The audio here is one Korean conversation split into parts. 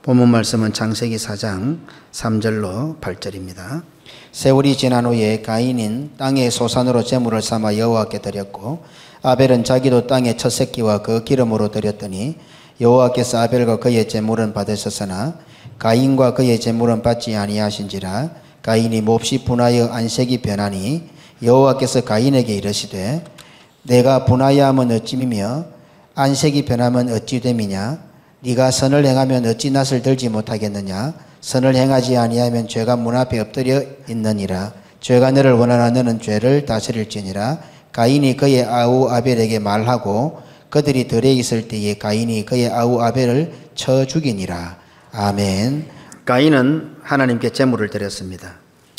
본문 말씀은 창세기 4장 3절로 8절입니다. 세월이 지난 후에 가인은 땅의 소산으로 제물을 삼아 여호와께 드렸고 아벨은 자기도 땅의 첫 새끼와 그 기름으로 드렸더니 여호와께서 아벨과 그의 제물은 받으셨으나 가인과 그의 제물은 받지 아니하신지라. 가인이 몹시 분하여 안색이 변하니 여호와께서 가인에게 이르시되 내가 분하여함은 어찌미며 안색이 변하면 어찌 됨이냐. 네가 선을 행하면 어찌 낯을 들지 못하겠느냐. 선을 행하지 아니하면 죄가 문 앞에 엎드려 있느니라. 죄가 너를 원하나 너는 죄를 다스릴지니라. 가인이 그의 아우 아벨에게 말하고 그들이 들에 있을 때에 가인이 그의 아우 아벨을 쳐 죽이니라. 아멘. 가인은 하나님께 제물을 드렸습니다.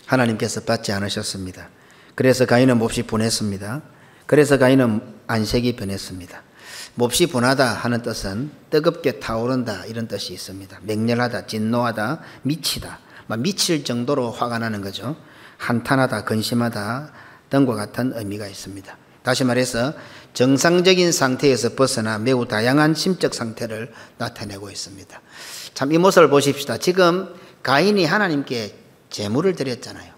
하나님께서 받지 않으셨습니다. 그래서 가인은 몹시 분했습니다. 그래서 가인은 안색이 변했습니다. 몹시 분하다 하는 뜻은 뜨겁게 타오른다 이런 뜻이 있습니다. 맹렬하다, 진노하다, 미치다, 미칠 정도로 화가 나는 거죠. 한탄하다, 근심하다 등과 같은 의미가 있습니다. 다시 말해서 정상적인 상태에서 벗어나 매우 다양한 심적 상태를 나타내고 있습니다. 참 이 모습을 보십시다. 지금 가인이 하나님께 제물을 드렸잖아요.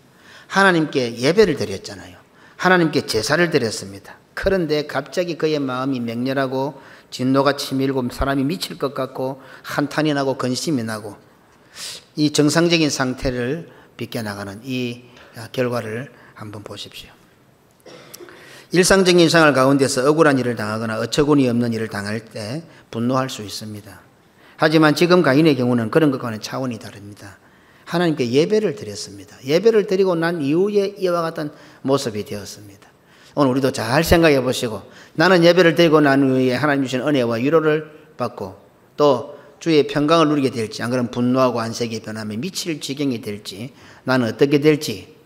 하나님께 예배를 드렸잖아요. 하나님께 제사를 드렸습니다. 그런데 갑자기 그의 마음이 맹렬하고 진노가 치밀고 사람이 미칠 것 같고 한탄이 나고 근심이 나고 이 정상적인 상태를 비껴나가는 이 결과를 한번 보십시오. 일상적인 생활 가운데서 억울한 일을 당하거나 어처구니 없는 일을 당할 때 분노할 수 있습니다. 하지만 지금 가인의 경우는 그런 것과는 차원이 다릅니다. 하나님께 예배를 드렸습니다. 예배를 드리고 난 이후에 이와 같은 모습이 되었습니다. 오늘 우리도 잘 생각해 보시고 나는 예배를 드리고 난 후에 하나님 주신 은혜와 위로를 받고 또 주의 평강을 누리게 될지 안 그러면 분노하고 안색이 변하며 미칠 지경이 될지 나는 어떻게 될지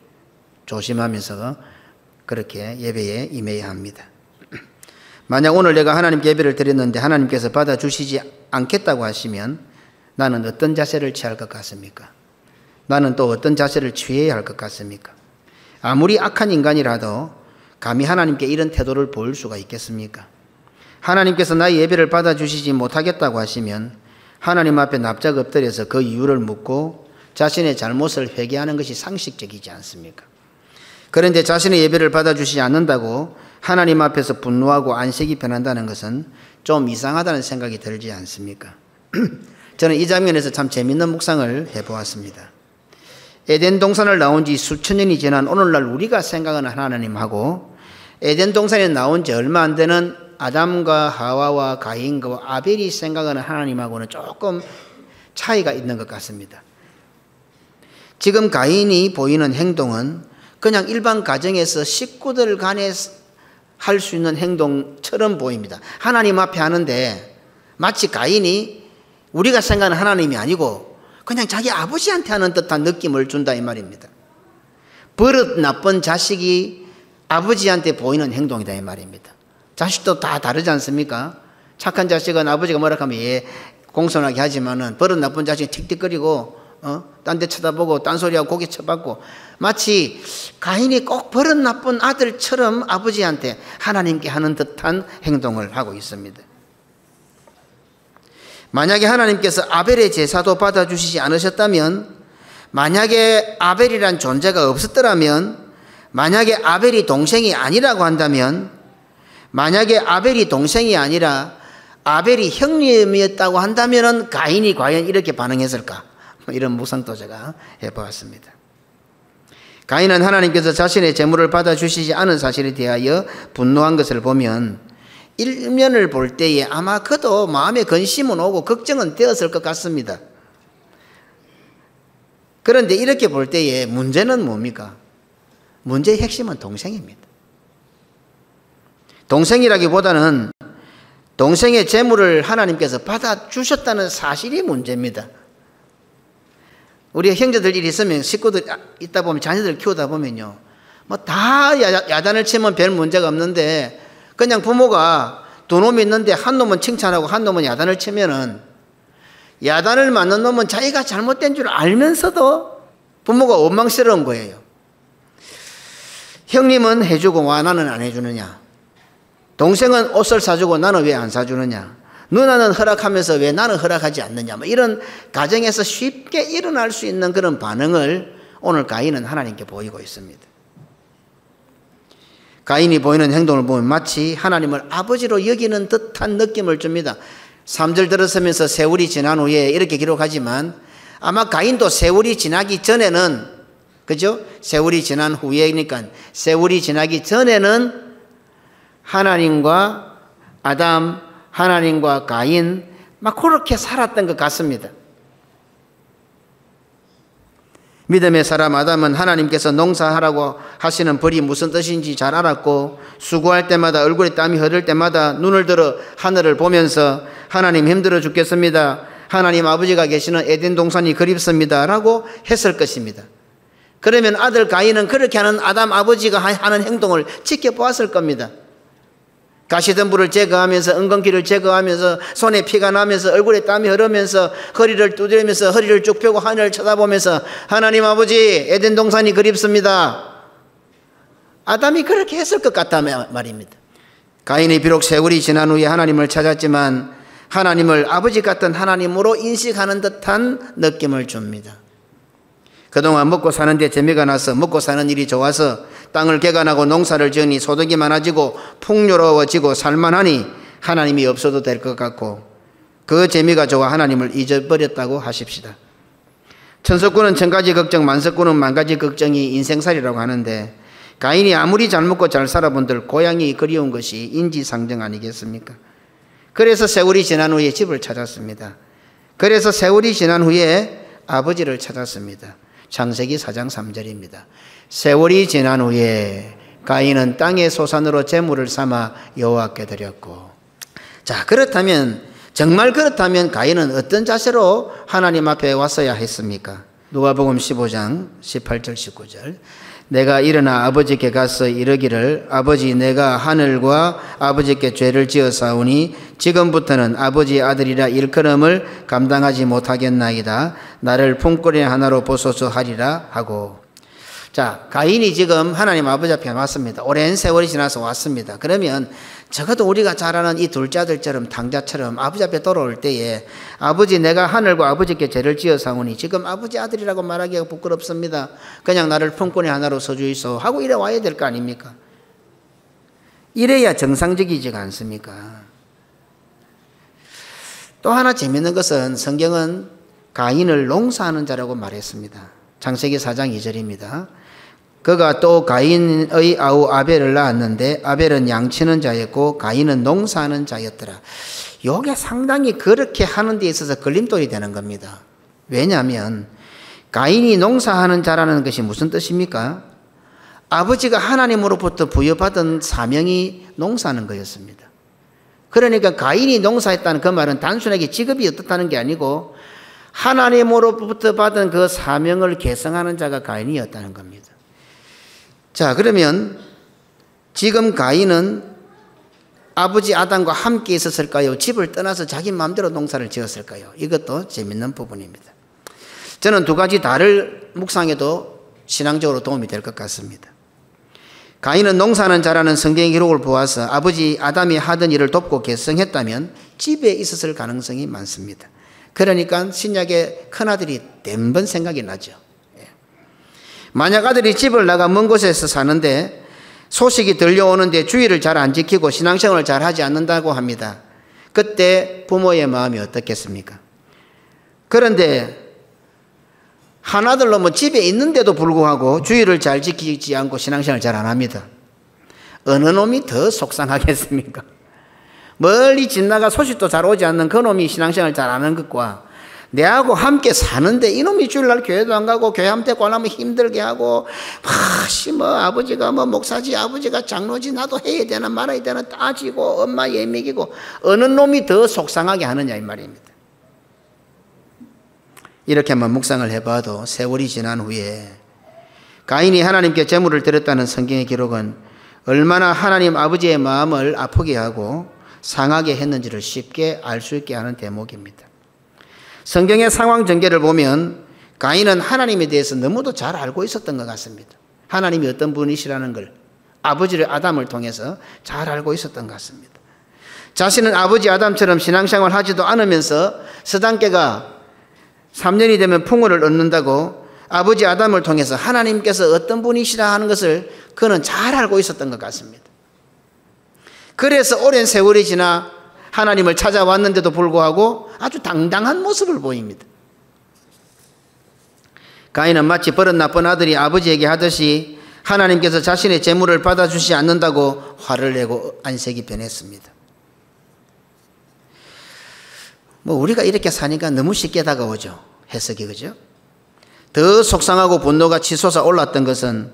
조심하면서 그렇게 예배에 임해야 합니다. 만약 오늘 내가 하나님께 예배를 드렸는데 하나님께서 받아주시지 않겠다고 하시면 나는 어떤 자세를 취할 것 같습니까? 나는 또 어떤 자세를 취해야 할 것 같습니까? 아무리 악한 인간이라도 감히 하나님께 이런 태도를 보일 수가 있겠습니까? 하나님께서 나의 예배를 받아주시지 못하겠다고 하시면 하나님 앞에 납작 엎드려서 그 이유를 묻고 자신의 잘못을 회개하는 것이 상식적이지 않습니까? 그런데 자신의 예배를 받아주시지 않는다고 하나님 앞에서 분노하고 안색이 변한다는 것은 좀 이상하다는 생각이 들지 않습니까? 저는 이 장면에서 참 재밌는 묵상을 해보았습니다. 에덴 동산을 나온 지 수천 년이 지난 오늘날 우리가 생각하는 하나님하고 에덴 동산에 나온 지 얼마 안 되는 아담과 하와와 가인과 아벨이 생각하는 하나님하고는 조금 차이가 있는 것 같습니다. 지금 가인이 보이는 행동은 그냥 일반 가정에서 식구들 간에 할 수 있는 행동처럼 보입니다. 하나님 앞에 하는데 마치 가인이 우리가 생각하는 하나님이 아니고 그냥 자기 아버지한테 하는 듯한 느낌을 준다 이 말입니다. 버릇 나쁜 자식이 아버지한테 보이는 행동이다 이 말입니다. 자식도 다 다르지 않습니까? 착한 자식은 아버지가 뭐라 하면 예 공손하게 하지만은 버릇 나쁜 자식은 틱틱거리고 딴 데 쳐다보고 딴소리하고 고개 쳐박고 마치 가인이 꼭 버릇 나쁜 아들처럼 아버지한테 하나님께 하는 듯한 행동을 하고 있습니다. 만약에 하나님께서 아벨의 제사도 받아주시지 않으셨다면, 만약에 아벨이란 존재가 없었더라면, 만약에 아벨이 동생이 아니라고 한다면, 만약에 아벨이 동생이 아니라 아벨이 형님이었다고 한다면 가인이 과연 이렇게 반응했을까? 이런 묵상도 제가 해보았습니다. 가인은 하나님께서 자신의 제물을 받아주시지 않은 사실에 대하여 분노한 것을 보면 일면을 볼 때에 아마 그도 마음에 근심은 오고 걱정은 되었을 것 같습니다. 그런데 이렇게 볼 때에 문제는 뭡니까? 문제의 핵심은 동생입니다. 동생이라기보다는 동생의 제물을 하나님께서 받아주셨다는 사실이 문제입니다. 우리 형제들 일이 있으면 식구들 있다 보면 자녀들 키우다 보면요, 뭐 다 야단을 치면 별 문제가 없는데 그냥 부모가 두 놈이 있는데 한 놈은 칭찬하고 한 놈은 야단을 치면은 야단을 맞는 놈은 자기가 잘못된 줄 알면서도 부모가 원망스러운 거예요. 형님은 해주고 와 나는 안 해주느냐? 동생은 옷을 사주고 나는 왜 안 사주느냐? 누나는 허락하면서 왜 나는 허락하지 않느냐. 뭐 이런 가정에서 쉽게 일어날 수 있는 그런 반응을 오늘 가인은 하나님께 보이고 있습니다. 가인이 보이는 행동을 보면 마치 하나님을 아버지로 여기는 듯한 느낌을 줍니다. 3절 들어서면서 세월이 지난 후에 이렇게 기록하지만 아마 가인도 세월이 지나기 전에는, 그죠? 세월이 지난 후에니까 세월이 지나기 전에는 하나님과 아담, 하나님과 가인 막 그렇게 살았던 것 같습니다. 믿음의 사람 아담은 하나님께서 농사하라고 하시는 벌이 무슨 뜻인지 잘 알았고, 수고할 때마다 얼굴에 땀이 흐를 때마다 눈을 들어 하늘을 보면서 하나님 힘들어 죽겠습니다, 하나님 아버지가 계시는 에덴 동산이 그립습니다 라고 했을 것입니다. 그러면 아들 가인은 그렇게 하는 아담 아버지가 하는 행동을 지켜보았을 겁니다. 가시덤불을 제거하면서, 은근기를 제거하면서, 손에 피가 나면서, 얼굴에 땀이 흐르면서, 허리를 두드리면서, 허리를 쭉 펴고 하늘을 쳐다보면서 하나님 아버지 에덴 동산이 그립습니다. 아담이 그렇게 했을 것 같다는 말입니다. 가인이 비록 세월이 지난 후에 하나님을 찾았지만 하나님을 아버지 같은 하나님으로 인식하는 듯한 느낌을 줍니다. 그동안 먹고 사는데 재미가 나서, 먹고 사는 일이 좋아서 땅을 개간하고 농사를 지으니 소득이 많아지고 풍요로워지고 살만하니 하나님이 없어도 될 것 같고 그 재미가 좋아 하나님을 잊어버렸다고 하십시다. 천석구는 천가지 걱정, 만석구는 만가지 걱정이 인생살이라고 하는데, 가인이 아무리 잘 먹고 잘 살아본들 고향이 그리운 것이 인지상정 아니겠습니까? 그래서 세월이 지난 후에 집을 찾았습니다. 그래서 세월이 지난 후에 아버지를 찾았습니다. 창세기 4장 3절입니다. 세월이 지난 후에 가인은 땅의 소산으로 제물을 삼아 여호와께 드렸고. 자, 그렇다면, 정말 그렇다면 가인은 어떤 자세로 하나님 앞에 왔어야 했습니까? 누가복음 15장 18절 19절. 내가 일어나 아버지께 가서 이르기를, 아버지 내가 하늘과 아버지께 죄를 지었사오니 지금부터는 아버지의 아들이라 일컬음을 감당하지 못하겠나이다. 나를 품꾼의 하나로 보소서 하리라 하고. 자, 가인이 지금 하나님 아버지 앞에 왔습니다. 오랜 세월이 지나서 왔습니다. 그러면 적어도 우리가 잘 아는 이 둘째 아들처럼, 당자처럼 아버지 앞에 돌아올 때에 아버지 내가 하늘과 아버지께 죄를 지어사오니 지금 아버지 아들이라고 말하기가 부끄럽습니다. 그냥 나를 품꾼의 하나로 서주이소 하고 이래 와야 될 거 아닙니까? 이래야 정상적이지가 않습니까? 또 하나 재밌는 것은 성경은 가인을 농사하는 자라고 말했습니다. 창세기 4장 2절입니다. 그가 또 가인의 아우 아벨을 낳았는데 아벨은 양치는 자였고 가인은 농사하는 자였더라. 이게 상당히 그렇게 하는 데 있어서 걸림돌이 되는 겁니다. 왜냐하면 가인이 농사하는 자라는 것이 무슨 뜻입니까? 아버지가 하나님으로부터 부여받은 사명이 농사하는 거였습니다. 그러니까 가인이 농사했다는 그 말은 단순하게 직업이 어떻다는 게 아니고 하나님으로부터 받은 그 사명을 계승하는 자가 가인이었다는 겁니다. 자, 그러면 지금 가인은 아버지 아담과 함께 있었을까요? 집을 떠나서 자기 마음대로 농사를 지었을까요? 이것도 재밌는 부분입니다. 저는 두 가지 다를 묵상해도 신앙적으로 도움이 될 것 같습니다. 가인은 농사하는 자라는 성경의 기록을 보아서 아버지 아담이 하던 일을 돕고 계승했다면 집에 있었을 가능성이 많습니다. 그러니까 신약의 큰아들이 된 번 생각이 나죠. 만약 아들이 집을 나가 먼 곳에서 사는데 소식이 들려오는데 주의를 잘 안 지키고 신앙생활을 잘 하지 않는다고 합니다. 그때 부모의 마음이 어떻겠습니까? 그런데 하나들 놈은 집에 있는데도 불구하고 주의를 잘 지키지 않고 신앙생활을 잘 안 합니다. 어느 놈이 더 속상하겠습니까? 멀리 지나가 소식도 잘 오지 않는 그 놈이 신앙생활을 잘 안 하는 것과 내하고 함께 사는데 이놈이 주일날 교회도 안 가고 교회 함께 관하면 힘들게 하고 아버지가 목사지, 아버지가 장로지, 나도 해야 되나 말아야 되나 따지고 엄마 예맥이고 어느 놈이 더 속상하게 하느냐 이 말입니다. 이렇게만 묵상을 해봐도 세월이 지난 후에 가인이 하나님께 제물을 드렸다는 성경의 기록은 얼마나 하나님 아버지의 마음을 아프게 하고 상하게 했는지를 쉽게 알 수 있게 하는 대목입니다. 성경의 상황 전개를 보면 가인은 하나님에 대해서 너무도 잘 알고 있었던 것 같습니다. 하나님이 어떤 분이시라는 걸 아버지를 아담을 통해서 잘 알고 있었던 것 같습니다. 자신은 아버지 아담처럼 신앙생활 하지도 않으면서 서당계가 3년이 되면 풍요를 얻는다고 아버지 아담을 통해서 하나님께서 어떤 분이시라 하는 것을 그는 잘 알고 있었던 것 같습니다. 그래서 오랜 세월이 지나 하나님을 찾아왔는데도 불구하고 아주 당당한 모습을 보입니다. 가인은 마치 버릇 나쁜 아들이 아버지에게 하듯이 하나님께서 자신의 재물을 받아주지 않는다고 화를 내고 안색이 변했습니다. 우리가 이렇게 사니까 너무 쉽게 다가오죠. 해석이, 그죠? 더 속상하고 분노가 치솟아 올랐던 것은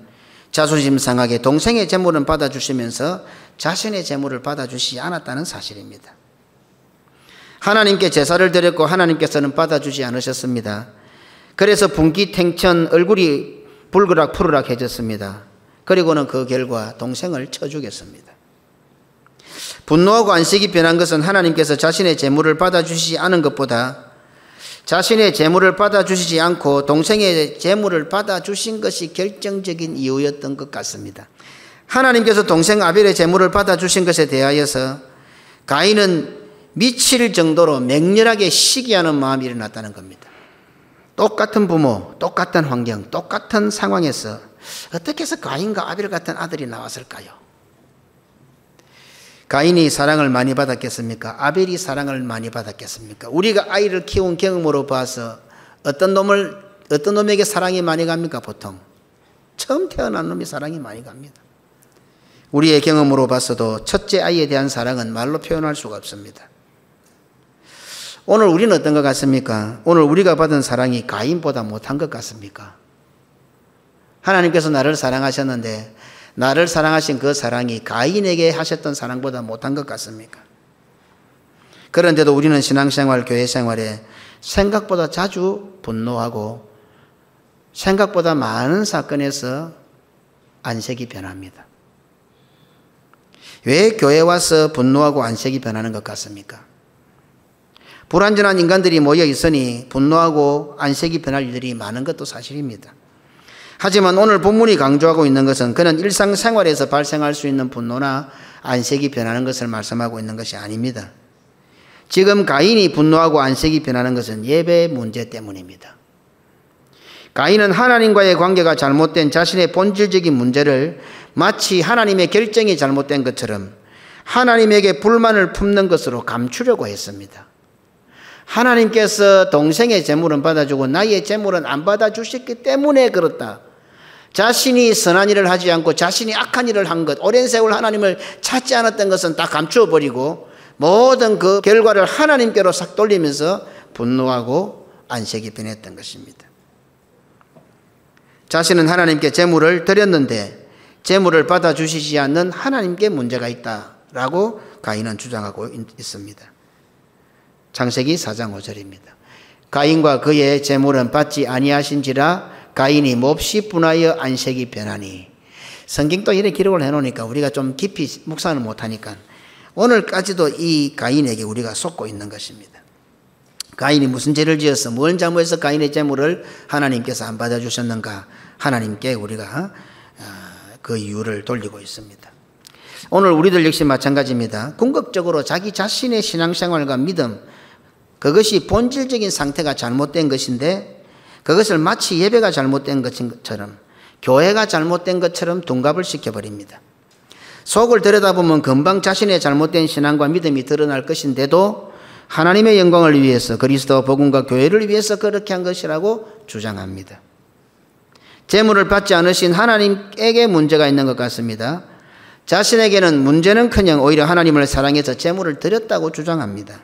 자존심 상하게 동생의 재물은 받아주시면서 자신의 재물을 받아주시지 않았다는 사실입니다. 하나님께 제사를 드렸고 하나님께서는 받아주지 않으셨습니다. 그래서 분기탱천 얼굴이 불그락 푸르락해졌습니다. 그리고는 그 결과 동생을 쳐 죽였습니다. 분노하고 안색이 변한 것은 하나님께서 자신의 재물을 받아주시지 않은 것보다 자신의 재물을 받아주시지 않고 동생의 재물을 받아주신 것이 결정적인 이유였던 것 같습니다. 하나님께서 동생 아벨의 재물을 받아주신 것에 대하여서 가인은 미칠 정도로 맹렬하게 시기하는 마음이 일어났다는 겁니다. 똑같은 부모, 똑같은 환경, 똑같은 상황에서 어떻게 해서 가인과 아벨 같은 아들이 나왔을까요? 가인이 사랑을 많이 받았겠습니까? 아벨이 사랑을 많이 받았겠습니까? 우리가 아이를 키운 경험으로 봐서 어떤 놈에게 사랑이 많이 갑니까? 보통 처음 태어난 놈이 사랑이 많이 갑니다. 우리의 경험으로 봤어도 첫째 아이에 대한 사랑은 말로 표현할 수가 없습니다. 오늘 우리는 어떤 것 같습니까? 오늘 우리가 받은 사랑이 가인보다 못한 것 같습니까? 하나님께서 나를 사랑하셨는데 나를 사랑하신 그 사랑이 가인에게 하셨던 사랑보다 못한 것 같습니까? 그런데도 우리는 신앙생활, 교회생활에 생각보다 자주 분노하고 생각보다 많은 사건에서 안색이 변합니다. 왜 교회에 와서 분노하고 안색이 변하는 것 같습니까? 불완전한 인간들이 모여 있으니 분노하고 안색이 변할 일들이 많은 것도 사실입니다. 하지만 오늘 본문이 강조하고 있는 것은 그는 일상생활에서 발생할 수 있는 분노나 안색이 변하는 것을 말씀하고 있는 것이 아닙니다. 지금 가인이 분노하고 안색이 변하는 것은 예배 문제 때문입니다. 가인은 하나님과의 관계가 잘못된 자신의 본질적인 문제를 마치 하나님의 결정이 잘못된 것처럼 하나님에게 불만을 품는 것으로 감추려고 했습니다. 하나님께서 동생의 재물은 받아주고 나의 재물은 안 받아주셨기 때문에 그렇다. 자신이 선한 일을 하지 않고 자신이 악한 일을 한 것, 오랜 세월 하나님을 찾지 않았던 것은 다 감추어버리고 모든 그 결과를 하나님께로 싹 돌리면서 분노하고 안색이 변했던 것입니다. 자신은 하나님께 재물을 드렸는데 재물을 받아주시지 않는 하나님께 문제가 있다라고 가인은 주장하고 있습니다. 창세기 4장 5절입니다. 가인과 그의 재물은 받지 아니하신지라 가인이 몹시 분하여 안색이 변하니. 성경도 이렇게 기록을 해놓으니까 우리가 좀 깊이 묵상을 못하니까 오늘까지도 이 가인에게 우리가 속고 있는 것입니다. 가인이 무슨 죄를 지어서 뭘 잘못해서 가인의 재물을 하나님께서 안 받아주셨는가, 하나님께 우리가 그 이유를 돌리고 있습니다. 오늘 우리들 역시 마찬가지입니다. 궁극적으로 자기 자신의 신앙생활과 믿음, 그것이 본질적인 상태가 잘못된 것인데 그것을 마치 예배가 잘못된 것처럼, 교회가 잘못된 것처럼 둔갑을 시켜버립니다. 속을 들여다보면 금방 자신의 잘못된 신앙과 믿음이 드러날 것인데도 하나님의 영광을 위해서, 그리스도 복음과 교회를 위해서 그렇게 한 것이라고 주장합니다. 재물을 받지 않으신 하나님에게 문제가 있는 것 같습니다. 자신에게는 문제는커녕 오히려 하나님을 사랑해서 재물을 드렸다고 주장합니다.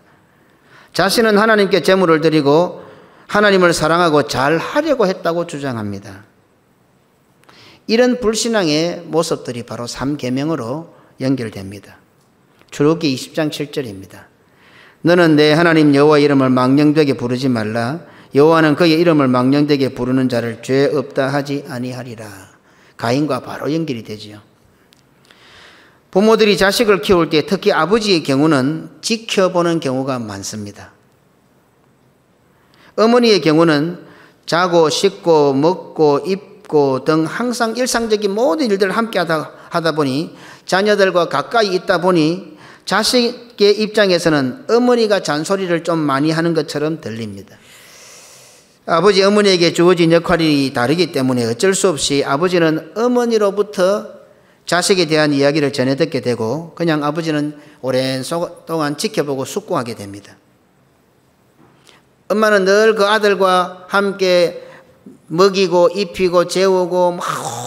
자신은 하나님께 재물을 드리고 하나님을 사랑하고 잘 하려고 했다고 주장합니다. 이런 불신앙의 모습들이 바로 3계명으로 연결됩니다. 출애굽기 20장 7절입니다. 너는 내 하나님 여호와 이름을 망령되게 부르지 말라. 여호와는 그의 이름을 망령되게 부르는 자를 죄 없다 하지 아니하리라. 가인과 바로 연결이 되지요. 부모들이 자식을 키울 때 특히 아버지의 경우는 지켜보는 경우가 많습니다. 어머니의 경우는 자고 씻고 먹고 입고 등 항상 일상적인 모든 일들을 함께 하다 보니 자녀들과 가까이 있다 보니 자식의 입장에서는 어머니가 잔소리를 좀 많이 하는 것처럼 들립니다. 아버지, 어머니에게 주어진 역할이 다르기 때문에 어쩔 수 없이 아버지는 어머니로부터 자식에 대한 이야기를 전해 듣게 되고 그냥 아버지는 오랜 동안 지켜보고 숙고하게 됩니다. 엄마는 늘 그 아들과 함께 먹이고 입히고 재우고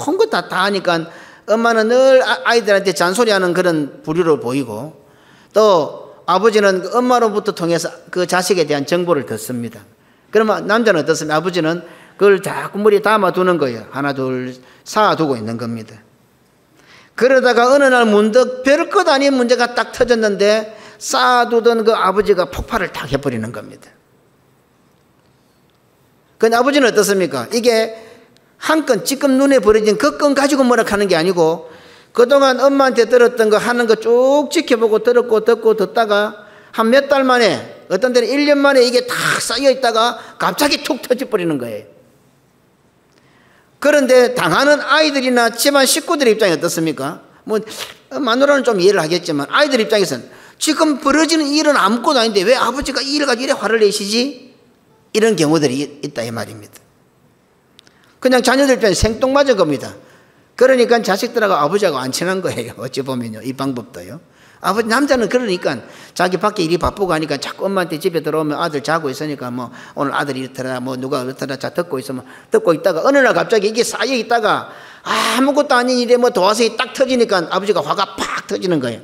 온 것 다 하니까 엄마는 늘 아이들한테 잔소리하는 그런 부류로 보이고 또 아버지는 엄마로부터 통해서 그 자식에 대한 정보를 듣습니다. 그러면 남자는 어떻습니까? 아버지는 그걸 자꾸 머리에 담아두는 거예요. 하나 둘 쌓아두고 있는 겁니다. 그러다가 어느 날 문득 별것 아닌 문제가 딱 터졌는데 쌓아두던 그 아버지가 폭발을 탁 해버리는 겁니다. 근데 아버지는 어떻습니까? 이게 한 건 지금 눈에 벌어진 그 건 가지고 뭐라 하는 게 아니고 그동안 엄마한테 들었던 거 하는 거 쭉 지켜보고 듣고 듣다가 한 몇 달 만에 어떤 때는 1년 만에 이게 다 쌓여 있다가 갑자기 툭 터져버리는 거예요. 그런데 당하는 아이들이나 집안 식구들 입장이 어떻습니까? 뭐 마누라는 좀 이해를 하겠지만 아이들 입장에서는 지금 벌어지는 일은 아무것도 아닌데 왜 아버지가 이 일을 가지고 이래 화를 내시지? 이런 경우들이 있다 이 말입니다. 그냥 자녀들 입장에 생뚱맞은 겁니다. 그러니까 자식들하고 아버지하고 안 친한 거예요. 어찌 보면요. 이 방법도요. 아버지, 남자는 그러니까 자기 밖에 일이 바쁘고 하니까 자꾸 엄마한테 집에 들어오면 아들 자고 있으니까 뭐 오늘 아들이 이렇더라 뭐 누가 이렇더라 자 듣고 있으면 듣고 있다가 어느 날 갑자기 이게 쌓여 있다가 아무것도 아닌 일에 뭐 도화선이 딱 터지니까 아버지가 화가 팍 터지는 거예요.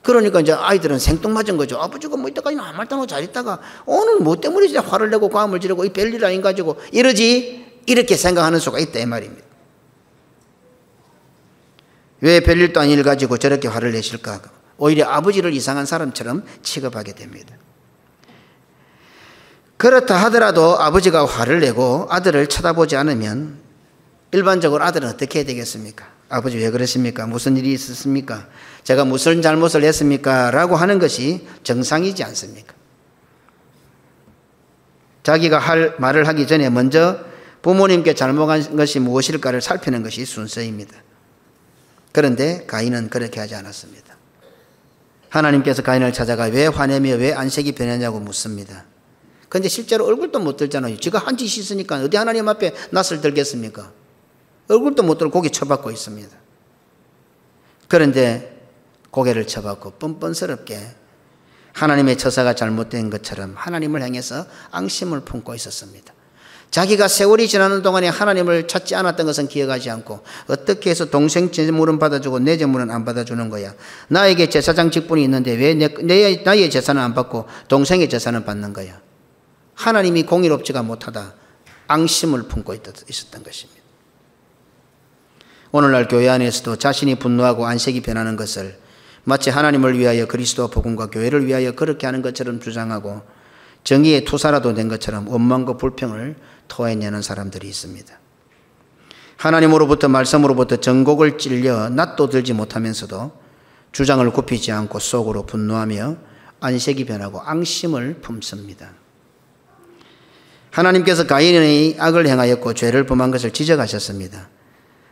그러니까 이제 아이들은 생뚱맞은 거죠. 아버지가 뭐 이때까지는 아무 말도 안 하고 잘 있다가 오늘 뭐 때문에 진짜 화를 내고 과음을 지르고 이 별일 아닌 가지고 이러지? 이렇게 생각하는 수가 있다 이 말입니다. 왜 별일도 아닌 일 가지고 저렇게 화를 내실까? 오히려 아버지를 이상한 사람처럼 취급하게 됩니다. 그렇다 하더라도 아버지가 화를 내고 아들을 쳐다보지 않으면 일반적으로 아들은 어떻게 해야 되겠습니까? 아버지 왜 그러십니까? 무슨 일이 있었습니까? 제가 무슨 잘못을 했습니까? 라고 하는 것이 정상이지 않습니까? 자기가 할 말을 하기 전에 먼저 부모님께 잘못한 것이 무엇일까를 살피는 것이 순서입니다. 그런데 가인은 그렇게 하지 않았습니다. 하나님께서 가인을 찾아가 왜 화내며 왜 안색이 변했냐고 묻습니다. 그런데 실제로 얼굴도 못 들잖아요. 지가 한 짓이 있으니까 어디 하나님 앞에 낯을 들겠습니까? 얼굴도 못 들고 고개 쳐박고 있습니다. 그런데 고개를 쳐박고 뻔뻔스럽게 하나님의 처사가 잘못된 것처럼 하나님을 향해서 앙심을 품고 있었습니다. 자기가 세월이 지나는 동안에 하나님을 찾지 않았던 것은 기억하지 않고 어떻게 해서 동생 재물은 받아주고 내 재물은 안 받아주는 거야. 나에게 제사장 직분이 있는데 왜 나의 제사는 안 받고 동생의 제사는 받는 거야. 하나님이 공의롭지가 못하다. 앙심을 품고 있었던 것입니다. 오늘날 교회 안에서도 자신이 분노하고 안색이 변하는 것을 마치 하나님을 위하여 그리스도 복음과 교회를 위하여 그렇게 하는 것처럼 주장하고 정의의 투사라도 된 것처럼 원망과 불평을 토해내는 사람들이 있습니다. 하나님으로부터 말씀으로부터 정곡을 찔려 낯도 들지 못하면서도 주장을 굽히지 않고 속으로 분노하며 안색이 변하고 앙심을 품습니다. 하나님께서 가인의 악을 행하였고 죄를 범한 것을 지적하셨습니다.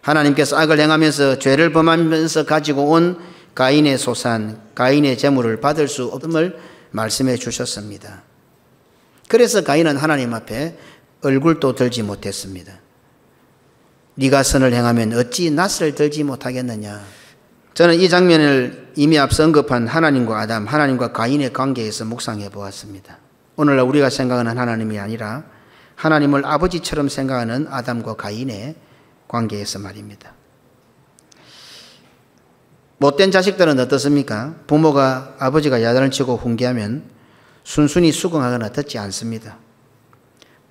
하나님께서 악을 행하면서 죄를 범하면서 가지고 온 가인의 소산, 가인의 재물을 받을 수 없음을 말씀해 주셨습니다. 그래서 가인은 하나님 앞에 얼굴도 들지 못했습니다. 네가 선을 행하면 어찌 낯을 들지 못하겠느냐. 저는 이 장면을 이미 앞서 언급한 하나님과 아담, 하나님과 가인의 관계에서 묵상해 보았습니다. 오늘날 우리가 생각하는 하나님이 아니라 하나님을 아버지처럼 생각하는 아담과 가인의 관계에서 말입니다. 못된 자식들은 어떻습니까? 부모가 아버지가 야단을 치고 훈계하면 순순히 수긍하거나 듣지 않습니다.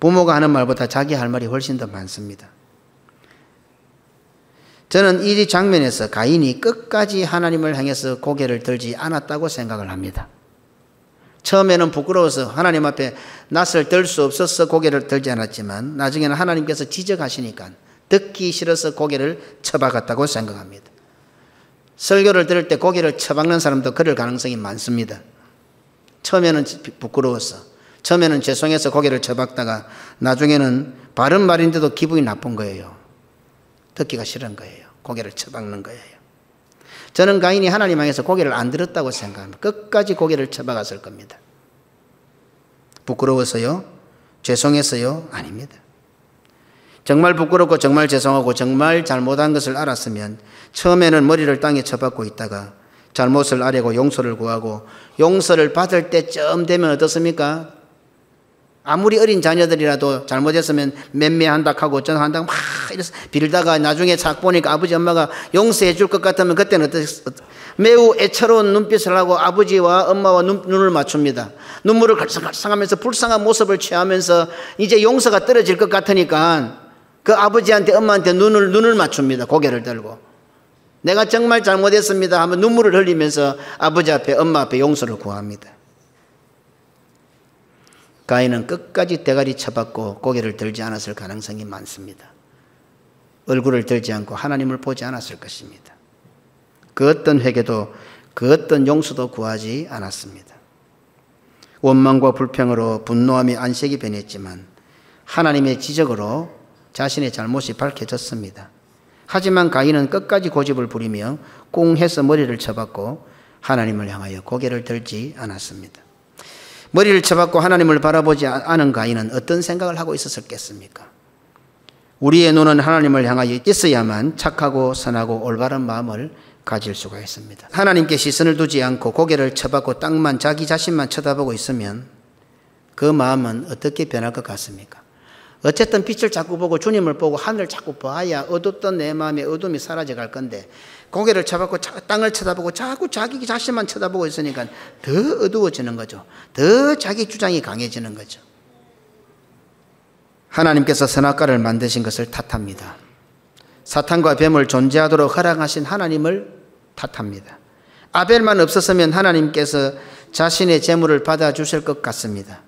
부모가 하는 말보다 자기 할 말이 훨씬 더 많습니다. 저는 이 장면에서 가인이 끝까지 하나님을 향해서 고개를 들지 않았다고 생각을 합니다. 처음에는 부끄러워서 하나님 앞에 낯을 들 수 없어서 고개를 들지 않았지만 나중에는 하나님께서 지적하시니까 듣기 싫어서 고개를 쳐박았다고 생각합니다. 설교를 들을 때 고개를 쳐박는 사람도 그럴 가능성이 많습니다. 처음에는 부끄러워서, 처음에는 죄송해서 고개를 쳐박다가 나중에는 바른 말인데도 기분이 나쁜 거예요. 듣기가 싫은 거예요. 고개를 쳐박는 거예요. 저는 가인이 하나님 향해서 고개를 안 들었다고 생각합니다. 끝까지 고개를 쳐박았을 겁니다. 부끄러워서요? 죄송했어요? 아닙니다. 정말 부끄럽고 정말 죄송하고 정말 잘못한 것을 알았으면 처음에는 머리를 땅에 쳐박고 있다가 잘못을 아뢰고 용서를 구하고 용서를 받을 때쯤 되면 어떻습니까? 아무리 어린 자녀들이라도 잘못했으면 맴매한다 하고 어쩐한다 막 이래서 빌다가 나중에 싹 보니까 아버지 엄마가 용서해 줄 것 같으면 그때는 매우 애처로운 눈빛을 하고 아버지와 엄마와 눈을 맞춥니다. 눈물을 갈썽갈썽하면서 불쌍한 모습을 취하면서 이제 용서가 떨어질 것 같으니까 그 아버지한테 엄마한테 눈을 맞춥니다. 고개를 들고 내가 정말 잘못했습니다 하면 눈물을 흘리면서 아버지 앞에 엄마 앞에 용서를 구합니다. 가인은 끝까지 대가리 쳐박고 고개를 들지 않았을 가능성이 많습니다. 얼굴을 들지 않고 하나님을 보지 않았을 것입니다. 그 어떤 회개도 그 어떤 용서도 구하지 않았습니다. 원망과 불평으로 분노함이 안색이 변했지만 하나님의 지적으로 자신의 잘못이 밝혀졌습니다. 하지만 가인은 끝까지 고집을 부리며 꽁 해서 머리를 쳐박고 하나님을 향하여 고개를 들지 않았습니다. 머리를 쳐박고 하나님을 바라보지 않은 가인은 어떤 생각을 하고 있었겠습니까? 우리의 눈은 하나님을 향하여 있어야만 착하고 선하고 올바른 마음을 가질 수가 있습니다. 하나님께 시선을 두지 않고 고개를 쳐박고 땅만 자기 자신만 쳐다보고 있으면 그 마음은 어떻게 변할 것 같습니까? 어쨌든 빛을 자꾸 보고 주님을 보고 하늘을 자꾸 봐야 어둡던 내 마음의 어둠이 사라져 갈 건데 고개를 쳐박고 땅을 쳐다보고 자꾸 자기 자신만 쳐다보고 있으니까 더 어두워지는 거죠. 더 자기 주장이 강해지는 거죠. 하나님께서 선악과를 만드신 것을 탓합니다. 사탄과 뱀을 존재하도록 허락하신 하나님을 탓합니다. 아벨만 없었으면 하나님께서 자신의 재물을 받아주실 것 같습니다.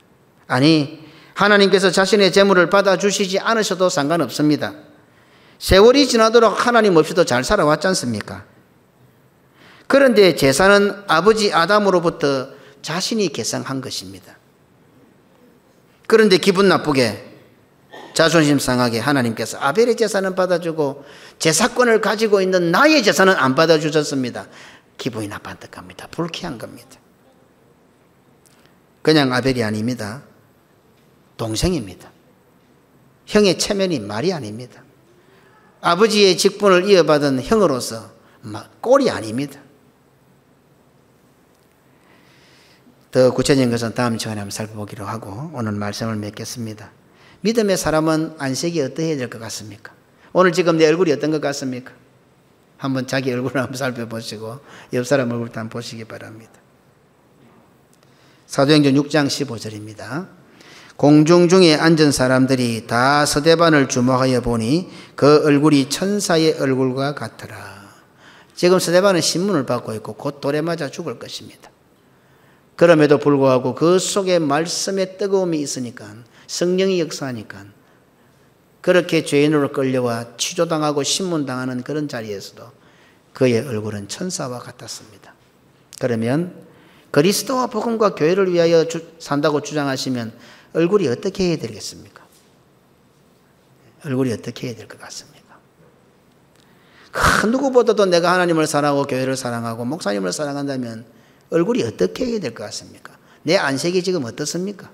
아니, 하나님께서 자신의 재물을 받아주시지 않으셔도 상관없습니다. 세월이 지나도록 하나님 없이도 잘 살아왔지 않습니까? 그런데 제사는 아버지 아담으로부터 자신이 계상한 것입니다. 그런데 기분 나쁘게 자존심 상하게 하나님께서 아벨의 제사는 받아주고 제사권을 가지고 있는 나의 제사는 안 받아주셨습니다. 기분이 나빠득합니다. 불쾌한 겁니다. 그냥 아벨이 아닙니다. 동생입니다. 형의 체면이 말이 아닙니다. 아버지의 직분을 이어받은 형으로서 꼴이 아닙니다. 더 구체적인 것은 다음 시간에 한번 살펴보기로 하고 오늘 말씀을 맺겠습니다. 믿음의 사람은 안색이 어떠해야 될 것 같습니까? 오늘 지금 내 얼굴이 어떤 것 같습니까? 한번 자기 얼굴을 한번 살펴보시고 옆 사람 얼굴도 한번 보시기 바랍니다. 사도행전 6장 15절입니다. 공중 중에 앉은 사람들이 다 스데반을 주목하여 보니 그 얼굴이 천사의 얼굴과 같더라. 지금 스데반은 신문을 받고 있고 곧 돌에 맞아 죽을 것입니다. 그럼에도 불구하고 그 속에 말씀의 뜨거움이 있으니까 성령이 역사하니까 그렇게 죄인으로 끌려와 취조당하고 신문당하는 그런 자리에서도 그의 얼굴은 천사와 같았습니다. 그러면 그리스도와 복음과 교회를 위하여 산다고 주장하시면 얼굴이 어떻게 해야 되겠습니까? 얼굴이 어떻게 해야 될 것 같습니까? 그 누구보다도 내가 하나님을 사랑하고 교회를 사랑하고 목사님을 사랑한다면 얼굴이 어떻게 해야 될 것 같습니까? 내 안색이 지금 어떻습니까?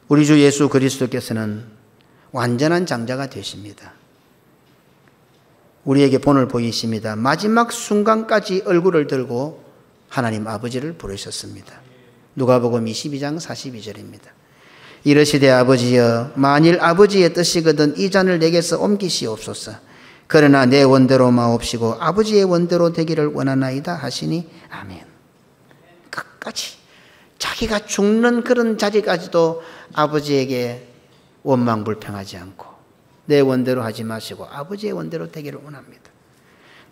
우리 주 예수 그리스도께서는 완전한 장자가 되십니다. 우리에게 본을 보이십니다. 마지막 순간까지 얼굴을 들고 하나님 아버지를 부르셨습니다. 누가복음 22장 42절입니다. 이르시되 아버지여 만일 아버지의 뜻이거든 이 잔을 내게서 옮기시옵소서. 그러나 내 원대로 마옵시고 아버지의 원대로 되기를 원하나이다 하시니 아멘. 끝까지 자기가 죽는 그런 자리까지도 아버지에게 원망불평하지 않고 내 원대로 하지 마시고 아버지의 원대로 되기를 원합니다.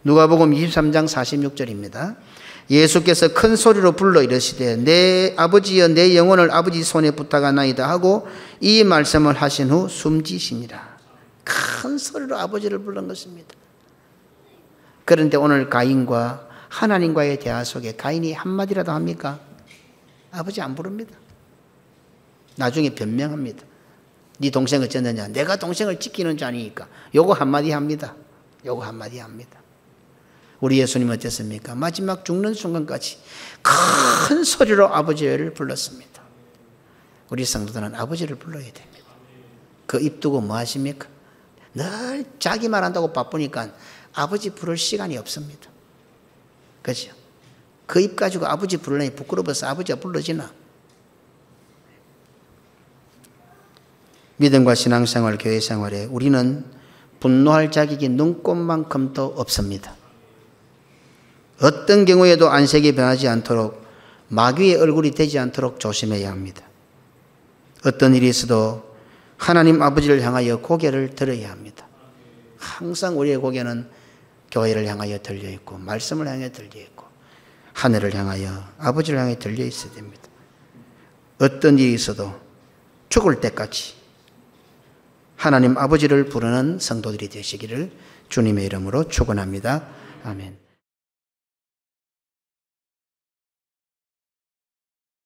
누가복음 23장 46절입니다. 예수께서 큰 소리로 불러 이르시되 내 아버지여 내 영혼을 아버지 손에 부탁하나이다 하고 이 말씀을 하신 후 숨지시니라. 큰 소리로 아버지를 부른 것입니다. 그런데 오늘 가인과 하나님과의 대화 속에 가인이 한마디라도 합니까? 아버지 안 부릅니다. 나중에 변명합니다. 네 동생 어쩌느냐? 내가 동생을 지키는 줄 아니니까 요거 한마디 합니다. 요거 한마디 합니다. 우리 예수님은 어땠습니까? 마지막 죽는 순간까지 큰 소리로 아버지를 불렀습니다. 우리 성도들은 아버지를 불러야 됩니다. 그 입 두고 뭐 하십니까? 늘 자기 말한다고 바쁘니까 아버지 부를 시간이 없습니다. 그죠? 그 입 가지고 아버지 부르려니 부끄러워서 아버지가 불러지나? 믿음과 신앙생활, 교회생활에 우리는 분노할 자격이 눈꼽만큼도 없습니다. 어떤 경우에도 안색이 변하지 않도록 마귀의 얼굴이 되지 않도록 조심해야 합니다. 어떤 일이 있어도 하나님 아버지를 향하여 고개를 들어야 합니다. 항상 우리의 고개는 교회를 향하여 들려 있고 말씀을 향해 들려 있고 하늘을 향하여 아버지를 향해 들려 있어야 됩니다. 어떤 일이 있어도 죽을 때까지 하나님 아버지를 부르는 성도들이 되시기를 주님의 이름으로 축원합니다. 아멘.